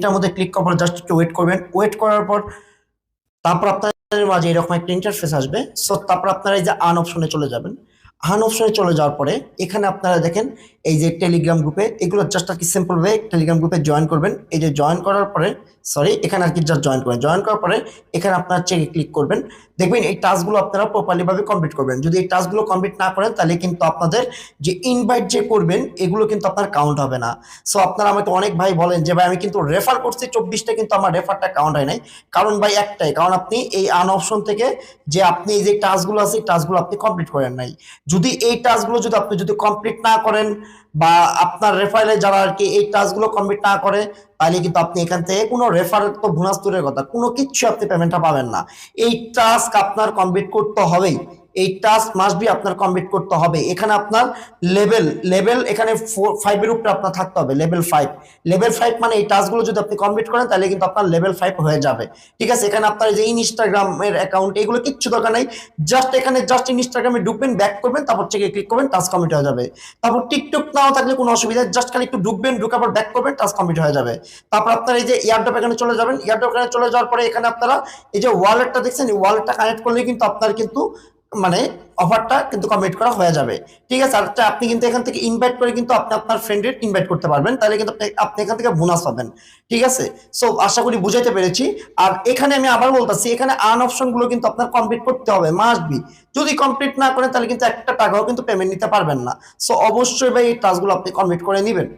এটার মধ্যে ক্লিক করার পর জাস্ট একটু ওয়েট করবেন। ওয়েট করার পর তারপর আপনাদের মাঝে এরকম একটা ইন্টারফেস আসবে। সো তারপর আপনারা এই যে আর্ন অপশনে চলে যাবেন। আর্ন অপশনে চলে যাওয়ার পরে এখানে আপনারা দেখেন এই যে টেলিগ্রাম গ্রুপে, এগুলো জাস্ট আর কি সিম্পল ওয়ে টেলিগ্রাম গ্রুপে জয়েন করবেন। এই যে জয়েন করার পরে সরি এখানে আর কি জাস্ট জয়েন করবেন। জয়েন করার পরে এখানে আপনারা চেকে ক্লিক করবেন। দেখবেন এই টাস্কগুলো আপনারা প্রপারলি ভাবে কমপ্লিট করবেন। যদি এই টাস্কগুলো কমপ্লিট না করেন তাহলে কিন্তু আপনাদের যে ইনভাইট যে করবেন এগুলো কিন্তু আপনার কাউন্ট হবে না। সো আপনারা আমাকে অনেক ভাই বলেন যে ভাই আমি কিন্তু রেফার করছি 24টা, কিন্তু আমার রেফারটা কাউন্ট হয় নাই। কারণ ভাই একটাই কারণ, আপনি এই আন অপশন থেকে যে আপনি এই যে টাস্কগুলো আছে এই টাস্কগুলো আপনি কমপ্লিট করেন নাই। যদি এই টাস্কগুলো যদি আপনি যদি কমপ্লিট না করেন বা আপনার রেফারেলে যারা আর কি এই টাস্কগুলো কমপ্লিট না করে, তাহলে কিন্তু আপনি এখান থেকে কোনো রেফার তো বোনাস দূরের কথা কোনো কিছু আপনি পেমেন্টটা পাবেন না। এই টাস্ক আপনার কমপ্লিট করতে হবেই। এই টাস্ক মাস্ট বি আপনার কমপ্লিট করতে হবে। এখানে আপনার লেভেল লেভেল এখানে 5 এর উপরে আপনার থাকতে হবে, লেভেল 5। লেভেল 5 মানে এই টাস্কগুলো যদি আপনি কমপ্লিট করেন তাহলে কিন্তু আপনার লেভেল 5 হয়ে যাবে। ঠিক আছে, এখানে আপনার যে ইনস্টাগ্রামের অ্যাকাউন্ট এগুলো কিচ্ছু দরকার নাই। জাস্ট এখানে জাস্ট ইনস্টাগ্রামে ঢুকবেন, ব্যাক করবেন, তারপর থেকে ক্লিক করবেন, টাস্ক কমপ্লিট হয়ে যাবে। তারপর টিকটক নাও থাকলে কোনো অসুবিধা, জাস্ট খালি একটু ঢুকবেন, ঢুকার পর ব্যাক করবেন, টাস্ক কমপ্লিট হয়ে যাবে। তারপর আপনার এই যে এয়ারড্রপ এখানে চলে যাবেন। এয়ারড্রপ এখানে চলে যাওয়ার পরে এখানে আপনারা এই যে ওয়ালেটটা দেখছেন, এই ওয়ালেটটা কানেক্ট করলে কিন্তু আপনার কিন্তু মানে অফারটা কিন্তু কমপ্লিট করা হয়ে যাবে। ঠিক আছে, আর আপনি কিন্তু এখান থেকে ইনভাইট করে কিন্তু আপনি আপনার ফ্রেন্ডের ইনভাইট করতে পারবেন, তাহলে কিন্তু আপনি এখান থেকে বোনাস পাবেন। ঠিক আছে, সো আশা করি বুঝাইতে পেরেছি। আর এখানে আমি আবার বলতেছি, এখানে আর্ন অপশন গুলো কিন্তু আপনার কমপ্লিট করতে হবে, মাস্ট বি। যদি কমপ্লিট না করেন তাহলে কিন্তু একটা টাকাও কিন্তু পেমেন্ট নিতে পারবেন না। সো অবশ্যই ভাই এই টাস্কগুলো আপনি কমপ্লিট করে নেবেন।